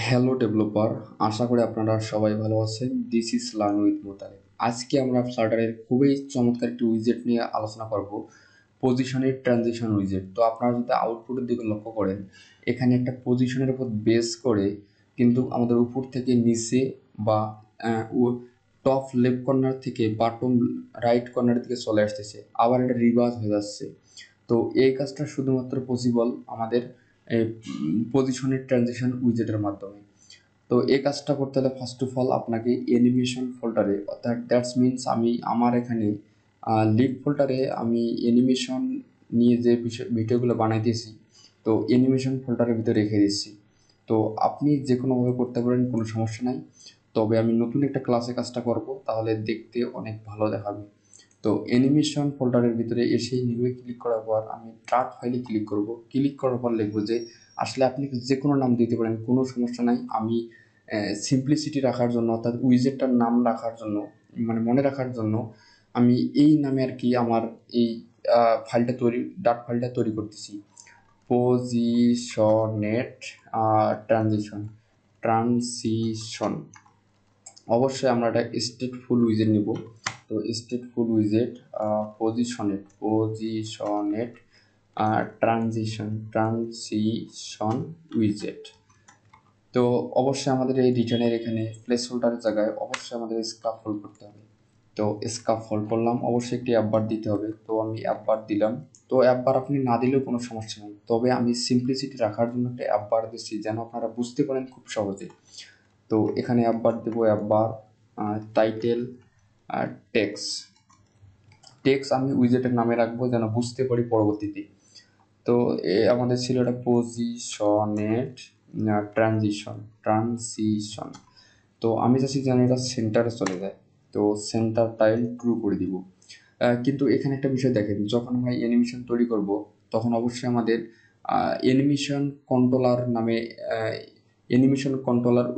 Hello developer, আশা করি আপনারা সবাই ভালো আছেন। This is learn with Motaleb. আজকে আমরা ফ্লাটারের খুবই চমৎকার একটি উইজেট নিয়ে আলোচনা করব, পজিশনের ট্রানজিশন উইজেট। তো আপনারা যদি আউটপুটের দিকে লক্ষ্য করেন, এখানে একটা পজিশনের উপর বেস করে কিন্তু আমাদের উপর থেকে নিচে বা টপ লেফট কর্নার থেকে বাটন রাইট কর্নারের দিকে চলে আসতেছে, আবার এটা রিভার্স হয়ে যাচ্ছে। তো এই কাজটা শুধুমাত্র পসিবল আমাদের পজিশনের ট্রানজিশন উইজেটের মাধ্যমে। তো এই কাজটা করতে হলে ফার্স্ট অফ অল আপনাকে অ্যানিমেশন ফোল্ডারে, অর্থাৎ দ্যাটস মিনস আমি আমার এখানে লিভ ফোল্ডারে আমি অ্যানিমেশন নিয়ে যে ভিডিওগুলো বানাইতেছি, তো অ্যানিমেশন ফোল্ডারের ভিতরে রেখে দিচ্ছি। তো আপনি যে কোনোভাবে করতে পারেন, কোনো সমস্যা নাই। তবে আমি নতুন একটা ক্লাসে কাজটা করব, তাহলে দেখতে অনেক ভালো দেখাবে। তো অ্যানিমেশন ফোল্ডারের ভিতরে এসে নিউয়ে ক্লিক করার পর আমি ট্রাক ফাইলে ক্লিক করব। ক্লিক করার পর লিখব যে আসলে আপনি যে কোনো নাম দিতে পারেন, কোনো সমস্যা নাই। আমি সিম্পলিসিটি রাখার জন্য, অর্থাৎ উইজেটটার নাম রাখার জন্য, মানে মনে রাখার জন্য আমি এই নামে আর কি আমার এই ডাট ফাইলটা তৈরি করতেছি। পজিশনেট ট্রানজিশন ট্রানজিশন অবশ্যই আমরা একটা স্টেটফুল উইজেট নিব। তো স্টেটফুল উইজেট পজিশনেট ট্রানজিশন উইজেট। তো অবশ্যই আমাদের এই রিটার্নের এখানে প্লেস হোল্ডারের জায়গায় অবশ্যই আমাদের স্কাফোল্ড করতে হবে। তো স্কাফোল্ড করলাম, অবশ্যই একটি অ্যাপ বার দিতে হবে। তো আমি অ্যাপ বার দিলাম। তো অ্যাপ বার আপনি না দিলেও কোনো সমস্যা নেই, তবে আমি সিম্পলিসিটি রাখার জন্য একটা অ্যাপ বার দিচ্ছি যেন আপনারা বুঝতে পারেন খুব সহজে। তো এখানে অ্যাপ বার দেবো, অ্যাপ বার টাইটেল আর টেক্স আমি উইজেটের নামে রাখবো যেন বুঝতে পারি পরবর্তীতে। তো আমাদের ছিল এটা পজিশনেট ট্রানজিশন। তো আমি চাচ্ছি যেন এটা সেন্টারে চলে যায়। তো সেন্টার টাইল ট্রু করে দিব। কিন্তু এখানে একটা বিষয় দেখেন, যখন আমরা অ্যানিমেশন তৈরি করব, তখন অবশ্যই আমাদের অ্যানিমেশন কন্ট্রোলার নামে অ্যানিমেশন কন্ট্রোলার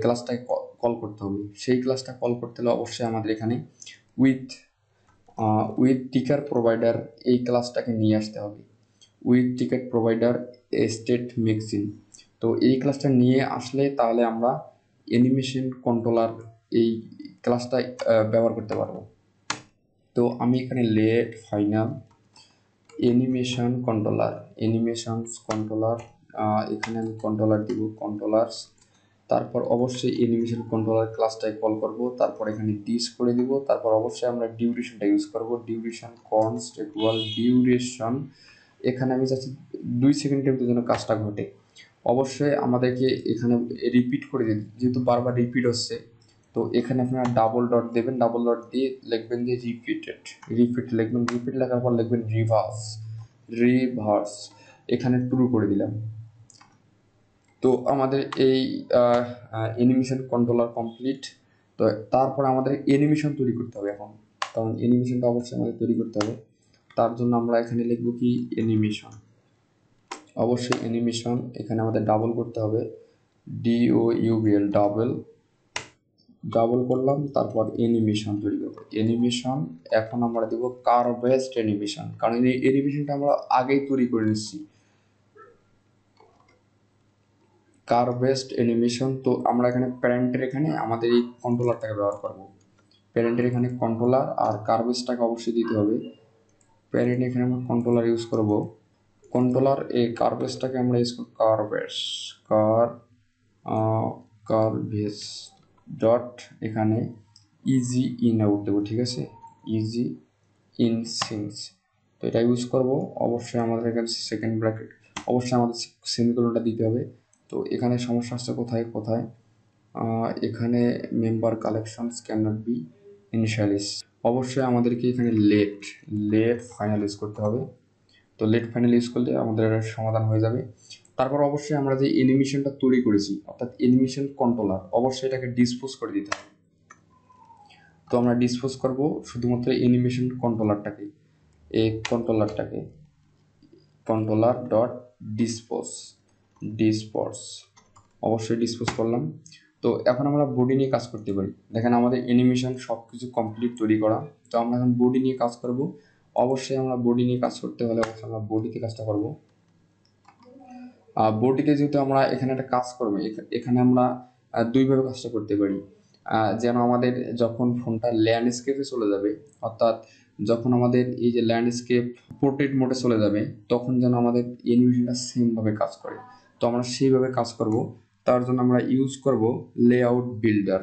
ক্লাসটাকে কল করতে হবে। সেই ক্লাসটা কল করতে হলে অবশ্যই আমাদের এখানে উইথ টিকার প্রোভাইডার এই ক্লাসটাকে নিয়ে আসতে হবে। With ticket provider state magazine. তো এই ক্লাসটা নিয়ে আসলে তাহলে আমরা অ্যানিমেশন কন্ট্রোলার এই ক্লাসটা ব্যবহার করতে পারবো। তো আমি এখানে লেট ফাইনাল অ্যানিমেশন কন্ট্রোলার এখানে আমি কন্ট্রোলার দিব, কন্ট্রোলার্স। তারপর অবশ্যই অ্যানিমেশন কন্ট্রোলার ক্লাসটাই কল করব। তারপর এখানে দিস করে দিব। তারপর অবশ্যই আমরা ডিউরেশনটা ইউজ করব। ডিউরেশন কনস্ট ইকুয়াল ডিউরেশন, এখানে আমি চাচ্ছি 2 সেকেন্ডের ভিতরে যেন কাজটা ঘটে। অবশ্যই আমাদেরকে এখানে রিপিট করে দিন, যেহেতু বারবার রিপিট হচ্ছে। তো এখানে আপনারা ডাবল ডট দেবেন, ডাবল ডট দিয়ে লিখবেন যে রিপিট লিখবেন। রিপিট লেখার পর লিখবেন রিভার্স। এখানে ট্রু করে দিলাম। তো আমাদের এই অ্যানিমেশন কন্ট্রোলার কমপ্লিট। তো তারপর আমাদের অ্যানিমেশন তৈরি করতে হবে এখন, কারণ অ্যানিমেশনটা অবশ্যই আমাদের তৈরি করতে হবে। তার জন্য আমরা এখানে লিখব কি অ্যানিমেশন। অবশ্যই অ্যানিমেশন এখানে আমাদের ডাবল করতে হবে, DOUBL ডাবল করলাম। তারপর অ্যানিমেশন তৈরি করবো, অ্যানিমেশন। এখন আমরা দেবো কার বেস্ট অ্যানিমেশন, কারণ এই অ্যানিমেশনটা আমরা আগেই তৈরি করে নিচ্ছি। কার বেস্ট অ্যানিমেশন। তো আমরা এখানে প্যারেন্টের এখানে আমাদের এই কন্ট্রোলারটাকে ব্যবহার করব। প্যারেন্টের এখানে কন্ট্রোলার আর কার বেস্টটাকে অবশ্যই দিতে হবে। প্যারেন্ট এখানে আমরা কন্ট্রোলার ইউজ করব। কন্ট্রোলার এই কার বেসটাকে আমরা ইউজ করব কার বেস ডট এখানে ইজি ইন আউট দেবো, ঠিক আছে, ইজি ইন সিন্স। তো এটা ইউজ করব। অবশ্যই আমাদের এখানে সেকেন্ড ব্র্যাকেট, অবশ্যই আমাদের সেমিকোলনটা দিতে হবে। তো এখানে সমস্যা আসছে কোথায় এখানে member collections can not be initialise. অবশ্যই আমাদেরকে এখানে লেট ফাইনাল ইউজ করতে হবে। তো লেট ফাইনাল ইউজ করলে আমাদের সমাধান হয়ে যাবে। তারপর অবশ্যই আমরা যে অ্যানিমেশনটা তৈরি করেছি, অর্থাৎ অ্যানিমেশন কন্ট্রোলার, অবশ্যই এটাকে ডিসপোজ করে দিতে হবে। তো আমরা ডিসপোজ করব শুধুমাত্র অ্যানিমেশন কন্ট্রোলার ডট ডিসপোজ অবশ্যই ডিসপোজ করলাম। তো এখন আমরা বডি নিয়ে কাজ করতে পারি। দেখেন আমাদের অ্যানিমেশন সব কিছু কমপ্লিট তৈরি করা। তো আমরা এখন বডি নিয়ে কাজ করব। অবশ্যই আমরা বডি নিয়ে কাজ করতে হলে অবশ্যই আমরা বডিতে কাজটা করব। বডিতে যেহেতু আমরা এখানে একটা কাজ করবো, এখানে আমরা দুইভাবে কাজটা করতে পারি। যেন আমাদের যখন ফোনটা ল্যান্ডস্কেপে চলে যাবে, অর্থাৎ যখন আমাদের এই যে ল্যান্ডস্কেপ পোর্ট্রেট মোডে চলে যাবে, তখন যেন আমাদের অ্যানিমেশনটা সেমভাবে কাজ করে। তো আমরা সেইভাবে কাজ করব। তার জন্য আমরা ইউজ করব লেআউট বিল্ডার।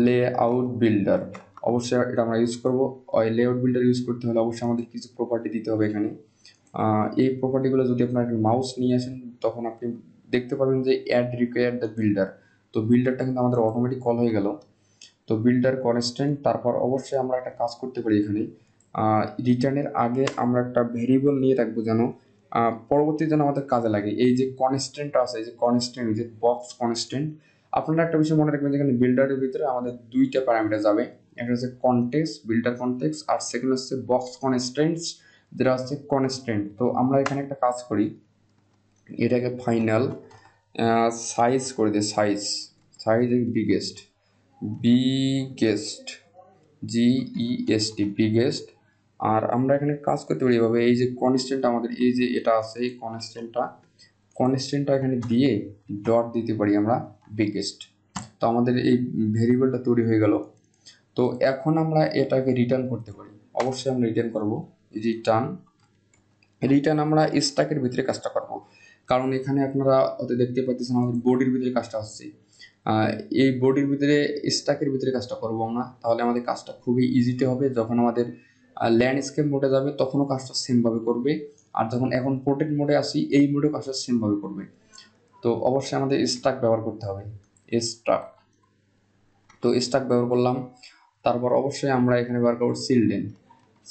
লেআউট বিল্ডার অবশ্যই এটা আমরা ইউজ করব। ওই লেআউট বিল্ডার ইউজ করতে হলে অবশ্যই আমাদের কিছু প্রপার্টি দিতে হবে এখানে। এই প্রপার্টিগুলো যদি আপনার মাউস নিয়ে আসেন, তখন আপনি দেখতে পাবেন যে অ্যাড রিকোয়ার দ্য বিল্ডার। তো বিল্ডারটা কিন্তু আমাদের অটোমেটিক কল হয়ে গেল। তো বিল্ডার কনস্ট্যান্ট, তারপর অবশ্যই আমরা একটা কাজ করতে পারি এখানে। রিটার্নের আগে আমরা একটা ভেরিয়েবল নিয়ে রাখবো, যেন পরবর্তী যেন আমাদের কাজে লাগে। এই যে কনস্ট্যান্ট আছে, এই যে কনস্ট্যান্ট, যে বক্স কনস্ট্যান্ট, আপনারা একটা বিষয় মনে রাখবেন, যেখানে বিল্ডারের ভিতরে আমাদের দুইটা প্যারামিটার যাবে। একটা হচ্ছে কনটেক্সট, বিল্ডার কনটেক্সট, আর সেকেন্ড হচ্ছে বক্স কনস্ট্যান্টস, যেটা হচ্ছে কনস্ট্যান্ট। তো আমরা এখানে একটা কাজ করি, এটাকে ফাইনাল সাইজ করে দিই। Size size biggest, biggest, GEST, biggest. আর আমরা এখানে কাজ করতে পারি এভাবে, এই যে কনস্ট্যান্ট আমাদের এই যে এটা আছে, এই কনস্ট্যান্টটা এখানে দিয়ে ডট দিতে পারি আমরা বিগেস্ট। তো আমাদের এই ভেরিয়েবলটা তৈরি হয়ে গেল। তো এখন আমরা এটাকে রিটার্ন করতে পারি। অবশ্যই আমরা রিটার্ন করব। রিটার্ন আমরা স্ট্যাকের ভিতরে কাজটা করব, কারণ এখানে আপনারা হয়তো দেখতে পাচ্ছেন আমাদের বডির ভিতরে কাজটা হচ্ছে। এই বডির ভিতরে স্ট্যাকের ভিতরে কাজটা করব আমরা, তাহলে আমাদের কাজটা খুবই ইজিতে হবে। যখন আমাদের ল্যান্ডস্কেপ মোডে যাবে, তখনও কাজটা সেমভাবে করবে। আর যখন এখন পোর্ট্রেট মোডে আসি, এই মোডেও কাজটা সেমভাবে করবে। তো অবশ্যই আমাদের স্ট্যাক ব্যবহার করতে হবে, স্ট্যাক। তো স্ট্যাক ব্যবহার করলাম। তারপর অবশ্যই আমরা এখানে ব্যবহার করবো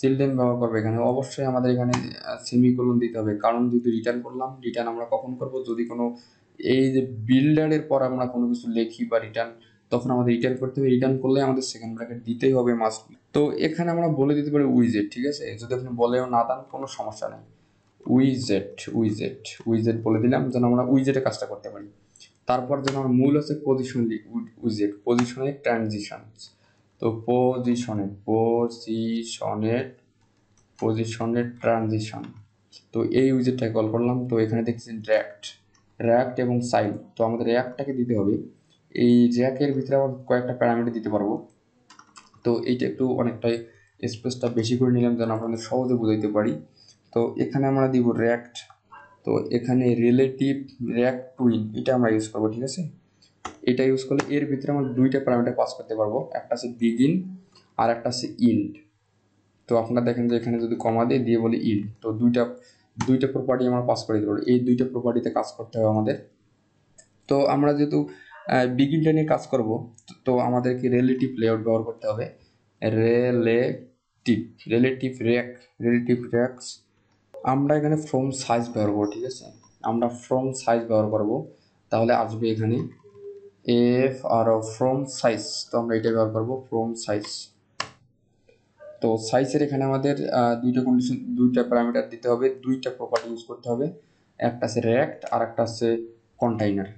চিলড্রেন ব্যবহার করবো। এখানে অবশ্যই আমাদের এখানে সেমিকোলন দিতে হবে, কারণ যেহেতু রিটার্ন করলাম, রিটার্ন আমরা কখন করব, যদি কোনো এই যে বিল্ডারের পর আমরা কোনো কিছু লিখি বা রিটার্ন, তখন আমাদের রিটার্ন করতে হবে। রিটার্ন করলে আমাদের সেকেন্ড ব্র্যাকেট দিতেই হবে মাস্ট। তো এখানে আমরা বলে দিতে পারি উইজেট, ঠিক আছে। যদি আপনি বলেও না দেন, কোনো সমস্যা নেই। উইজেট বলে দিলাম, যেন আমরা উইজেটে কাজটা করতে পারি। তারপর যেন আমার মূল আছে পজিশনের ট্রানজিশন। তো পজিশনের ট্রানজিশন। তো এই উইজেটটাকে কল করলাম। তো এখানে দেখছি র্যাক্ট এবং সাইড। তো আমাদের র্যাকটাকে দিতে হবে। এই র্যাকের ভিতরে আমরা কয়েকটা প্যারামিটার দিতে পারবো। তো এইটা একটু অনেকটাই স্পেসটা বেশি করে নিলাম, যেন আপনাদের সহজে বুঝাইতে পারি। তো এখানে আমরা দিব র্যাক্ট। তো এখানে রিলেটিভ র্যাক টুইন, এটা আমরা ইউজ করবো, ঠিক আছে। এটা ইউজ করলে এর ভিতরে আমরা দুইটা প্যারামিটার পাস করতে পারবো, একটা আছে বিগিন আর একটা আছে ইন্ড। তো আপনারা দেখেন যে এখানে যদি কমা দিয়ে বলি ইন্ড, তো দুইটা প্রপার্টি আমরা পাস করে দিতে পারবো। এই দুইটা প্রপার্টিতে কাজ করতে হবে আমাদের। তো আমরা যেহেতু বিগিনটা নিয়ে কাজ করব, তো আমাদেরকে রিলেটিভ লেআউট ব্যবহার করতে হবে। রিলেটিভ রিলেটিভ র্যাক্স। আমরা এখানে ফ্রম সাইজ ব্যবহার করবো, ঠিক আছে। আমরা ফ্রম সাইজ ব্যবহার করব, তাহলে আসবে এখানে ফ্রম সাইজ। তো আমরা এটা ব্যবহার করবো, ফ্রম সাইজ। তো সাইজের এখানে আমাদের দুইটা প্যারামিটার দিতে হবে, দুইটা প্রপার্টি ইউজ করতে হবে। একটা আছে রিঅ্যাক্ট আর একটা আছে কন্টেইনার।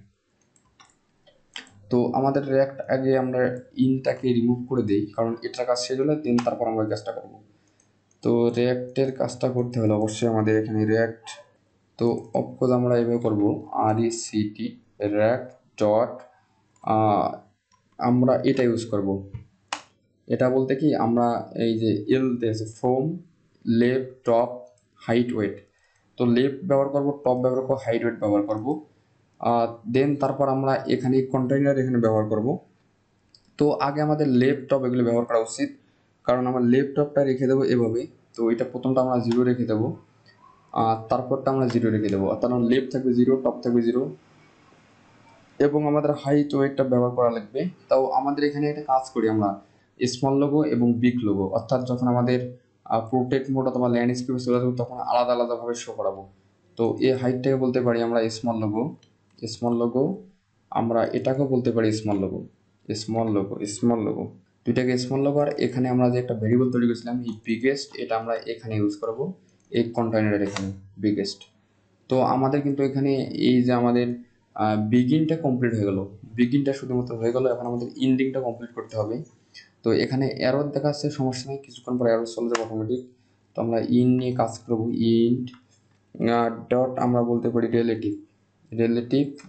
তো আমাদের রিঅ্যাক্ট আগে আমরা ইনটাকে রিমুভ করে দেই, কারণ এটার কাজ শেষ হলে দেন তারপর আমরা কাজটা করব। তো রিঅ্যাক্টের কাজটা করতে হলে অবশ্যই আমাদের এখানে রিঅ্যাক্ট। তো অফকোর্স আমরা এভাবে করব, RECT রিঅ্যাক্ট ডট, আমরা এটা ইউজ করব। এটা বলতে কি, আমরা এই যে এল দিয়েছে from left top height weight. তো লেফট ব্যবহার করব, টপ ব্যবহার করব, হাইট ওয়েট ব্যবহার করব। দেন তারপর আমরা এখানে কন্টেইনার এখানে ব্যবহার করব। তো আগে আমাদের লেফট টপ এগুলো ব্যবহার করা উচিত, কারণ আমরা লেফট টপটা রেখে দেবো এভাবে। তো এটা প্রথমটা আমরা 0 রেখে দেবো, আর তারপরটা আমরা 0 রেখে দেবো, অর্থাৎ লেফট থাকবে 0, টপ থাকবে 0, এবং আমাদের হাইট ওয়েটটা ব্যবহার করা লাগবে। তাও আমাদের এখানে একটা কাজ করি আমরা, স্মল লোগো এবং বিগ লোগো, অর্থাৎ যখন আমাদের প্রোটেক্ট মোড অথবা ল্যান্ডস্কেপে চলে যাবো, তখন আলাদা আলাদাভাবে শো করাবো। তো এই হাইটটাকে বলতে পারি আমরা স্মল লোগো। আমরা এটাকেও বলতে পারি স্মল লোগো। দুইটাকে স্মল লোগো। আর এখানে আমরা যে একটা ভেরিয়েবল তৈরি করেছিলাম, এই বিগেস্ট, এটা আমরা এখানে ইউজ করবো, এই কন্টেইনারের এখানে বিগেস্ট। তো আমাদের কিন্তু এখানে এই যে আমাদের বিগিনটা কমপ্লিট হয়ে গেল, বিগিনটা শুধুমাত্র হয়ে গেল। এখন আমাদের ইন্ডিংটা কমপ্লিট করতে হবে। তো এখানে এরর দেখাচ্ছে, সমস্যা নেই, কিছুক্ষণ পর এরর চলে যাবে অটোমেটিক। তো আমরা ইন নিয়ে কাজ করবো, ডট আমরা বলতে পারি relative,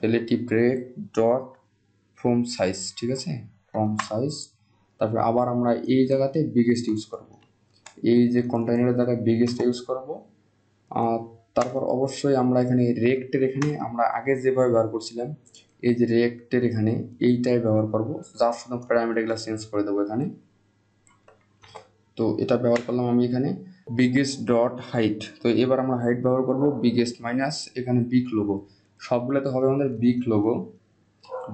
relative rate dot from size, ঠিক আছে, ফ্রম সাইজ। তারপরে আবার আমরা এই জায়গাতে বিগেস্ট ইউজ করব, এই যে কন্টেইনারের জায়গায় বিগেস্ট ইউজ করব। তারপর অবশ্যই আমরা এখানে রেক্টের, এখানে আমরা আগে যেভাবে ব্যবহার করছিলাম এই যে রেক্টের এখানে এইটাই ব্যবহার করব, যার শুধু প্যারামিটারগুলো চেঞ্জ করে দেবো এখানে। তো এটা ব্যবহার করলাম আমি এখানে বিগেস্ট ডট হাইট। তো এবার আমরা হাইট ব্যবহার করব বিগেস্ট মাইনাস এখানে বিগ লোগো, সবগুলোতে হবে আমাদের বিগ লোগো,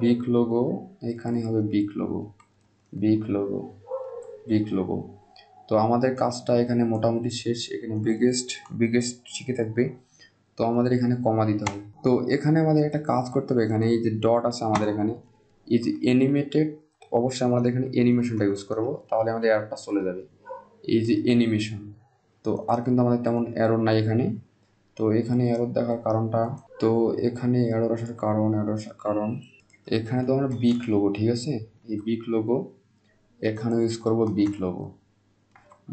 বিগ লোগো এখানে হবে big logo, big logo, big logo. তো আমাদের কাজটা এখানে মোটামুটি শেষ, এখানে বিগেস্ট বিগেস্ট শিখে থাকবে। তো আমাদের এখানে কমা দিতে হবে। তো এখানে আমাদের একটা কাজ করতে হবে, এখানে এই যে ডট আছে আমাদের এখানে, এই যে অ্যানিমেটেড, অবশ্যই আমাদের এখানে অ্যানিমেশনটা ইউজ করব, তাহলে আমাদের এররটা চলে যাবে, এই যে অ্যানিমেশন। তো আর কিন্তু আমাদের তেমন এরর নাই এখানে। তো এখানে এরর দেখার কারণটা, তো এখানে এরর আসার কারণ, এখানে তো আমরা বিগ লোগো, ঠিক আছে, এই বিগ লোগো এখানে ইউজ করব বিগ লোগো,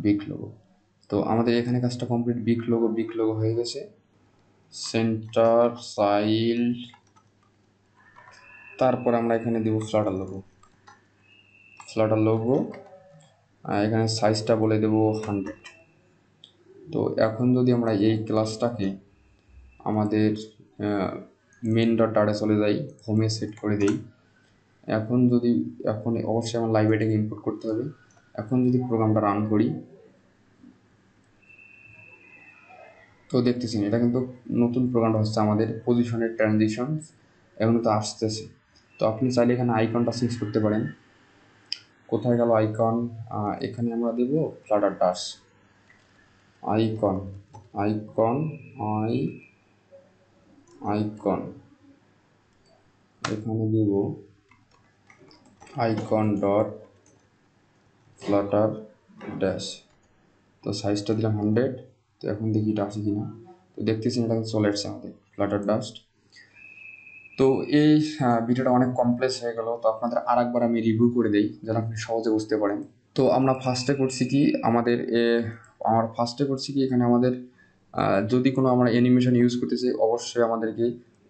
বিগ লোগো। তো আমাদের এখানে কাজটা কমপ্লিট, বিগ লোগো হয়ে গেছে। সেন্টার চাইল্ড, তারপর আমরা এখানে দেব ফ্লাটার লোগো, ফ্লাটার লোগো, এখানে সাইজটা বলে দেব 100। তো এখন যদি আমরা এই ক্লাসটাকে আমাদের মেন ডট ডাটা চলে যাই, হোমে সেট করে দেই, এখন অবশ্যই আমার লাইব্রেরিটাকে ইম্পোর্ট করতে হবে। এখন যদি প্রোগ্রামটা রান করি, তো দেখতেছি এটা কিন্তু নতুন প্রোগ্রামটা হচ্ছে আমাদের পজিশনের ট্রানজিশন এখন তো আসতেছে। তো আপনি চাইলে এখানে আইকনটা চেঞ্জ করতে পারেন। কোথায় গেল আইকন, এখানে আমরা দেব flutter dash icon, icon icon এখানে দেব আইকন ডট ফ্লাটার ড্যাশ। তো সাইজটা দিলাম 100। তো এখন দেখি এটা আসে কিনা। তো দেখতেছি এটা চলে আসছে আমাদের ফ্লাটার ডাস্ট। তো এই ভিডিওটা অনেক কমপ্লেক্স হয়ে গেল, তো আপনাদের আরেকবার আমি রিভিউ করে দিই যেন আপনি সহজে বুঝতে পারেন। তো আমরা ফার্স্টে করছি কি এখানে আমাদের যদি কোনো আমরা অ্যানিমেশন ইউজ করতে চাই, অবশ্যই আমাদেরকে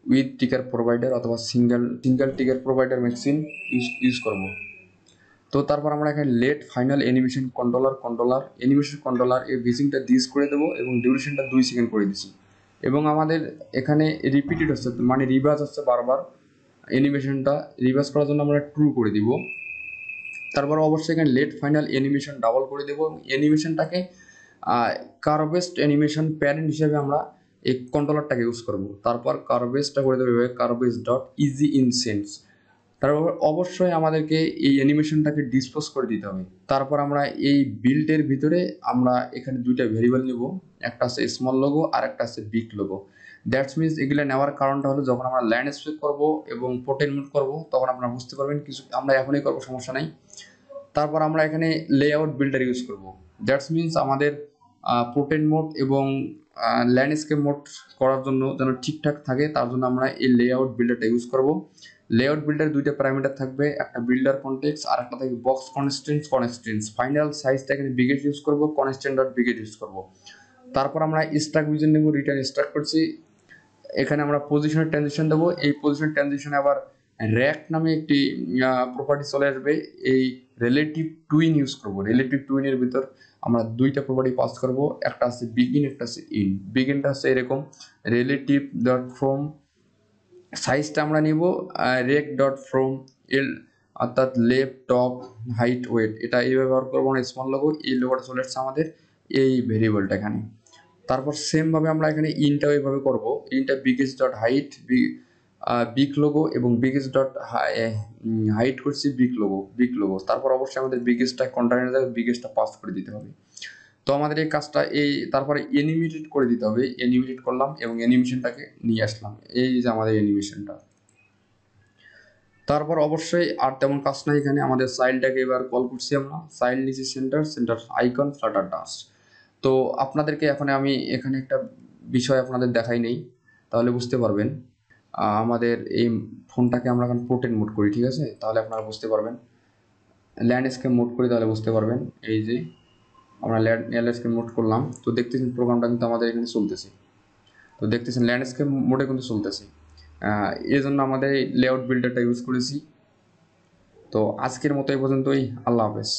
উইথ টিকার প্রোভাইডার অথবা সিঙ্গেল টিকার প্রোভাইডার মেশিন ইউজ করব। তো তারপর আমরা এখানে লেট ফাইনাল অ্যানিমেশন কন্ট্রোলার এই ভিজিংটা দিস করে দেবো এবং ডিউরেশনটা 2 সেকেন্ড করে দিচ্ছি। এবং আমাদের এখানে রিপিটেড হচ্ছে, মানে রিভার্স হচ্ছে বারবার, অ্যানিমেশনটা রিভার্স করার জন্য আমরা ট্রু করে দিব। তারপর অবশ্যই এখানে লেট ফাইনাল অ্যানিমেশন ডাবল করে দেবো এবং অ্যানিমেশনটাকে কার্ভেস্ট অ্যানিমেশন প্যারেন্ট হিসেবে আমরা এই কন্ট্রোলারটাকে ইউজ করব। তারপর কার্ভেস্টটা করে দেবো কার্ভেস্ট ডট ইজি ইন সেন্স। তারপর অবশ্যই আমাদেরকে এই অ্যানিমেশনটাকে ডিসপোজ করে দিতে হবে। তারপর আমরা এই বিল্ডের ভিতরে আমরা এখানে দুইটা ভেরিয়েবল নিব, একটা আছে স্মল লোগো আর একটা আছে বিগ লোগো। দ্যাটস মিনস এগুলো নেওয়ার কারণটা হলো যখন আমরা ল্যান্ডস্কেপ করব এবং পোর্ট্রেট মোড করব তখন আপনারা বুঝতে পারবেন, কিছু আমরা এখনই করব, সমস্যা নাই। তারপর আমরা এখানে লেআউট বিল্ডার ইউজ করব। দ্যাটস মিনস আমাদের পোর্ট্রেট মোড এবং ল্যান্ডস্কেপ মোড করার জন্য যেন ঠিকঠাক থাকে তার জন্য আমরা এই লেআউট বিল্ডারটা ইউজ করব। লেআউট বিল্ডার দুইটা প্যারামিটার থাকবে, একটা বিল্ডার কনটেক্সট আর একটা থাকবে বক্স কনস্ট্রেন্টস। ফাইনাল সাইজটা এখানে বিগেস্ট ইউজ করব, কনস্ট্যান্ট ডট বিগেস্ট ইউজ করব। তারপর আমরা স্ট্রাক ভিজন নেব, রিটার্ন স্ট্রাক করছি, এখানে আমরা পজিশনের ট্রানজিশন দেবো। এই পজিশনের ট্রানজিশনে আবার র্যাক নামে একটি প্রপার্টি চলে আসবে, এই রিলেটিভ টুইন ইউজ করব। রিলেটিভ টুইনের ভিতর আমরা দুইটা প্রপার্টি পাস করব, একটা আছে বিগিন, একটা আছে ইন। বিগিনটা হচ্ছে এরকম রিলেটিভ ডট ফ্রম, সাইজটা আমরা নিব রেক ডট ফ্রম এল, অর্থাৎ লেফট টপ হাইট ওয়েট, এটা এই ব্যবহার করবো না স্মল লোগো। এই লোগোটা চলে আসছে আমাদের এই ভেরিয়েবলটা এখানে। তারপর সেমভাবে আমরা এখানে ইনটাও এইভাবে করবো, ইনটা biggest dot height big logo এবং বিগেস্ট ডট হাইট করছি বিগ লোগো। তারপর অবশ্যই আমাদের বিগেস্টটা কন্টেইনার বিগেস্টটা পাস করে দিতে হবে। তো আমাদের এই কাজটা তারপরে অ্যানিমেটেড করে দিতে হবে, অ্যানিমেটেড করলাম এবং অ্যানিমেশনটাকে নিয়ে আসলাম, এই যে আমাদের অ্যানিমেশনটা। তারপর অবশ্যই আর তেমন কাজ নাই, এখানে আমাদের চাইল্ডটাকে এবার কল করছি আমরা, চাইল্ড নিচে সেন্টার আইকন ফ্লাটার ডাস্ট। তো আপনাদেরকে এখন আমি এখানে একটা বিষয় আপনাদের দেখাই নেই, তাহলে বুঝতে পারবেন। আমাদের এই ফোনটাকে আমরা এখন পোর্ট্রেট মোড করি, ঠিক আছে, তাহলে আপনারা বুঝতে পারবেন। ল্যান্ডস্কেপ মোড করি তাহলে বুঝতে পারবেন। এই যে আমরা ল্যান্ডস্কেপ মোড করলাম, তো দেখতেছেন প্রোগ্রামটা কিন্তু আমাদের এখানে চলতেছে। তো দেখতেছেন ল্যান্ডস্কেপ মোডে কিন্তু চলতেছে। এই জন্য আমাদের এই লেআউট বিল্ডারটা ইউজ করেছি। তো আজকের মতো এই পর্যন্তই। আল্লাহ হাফেজ।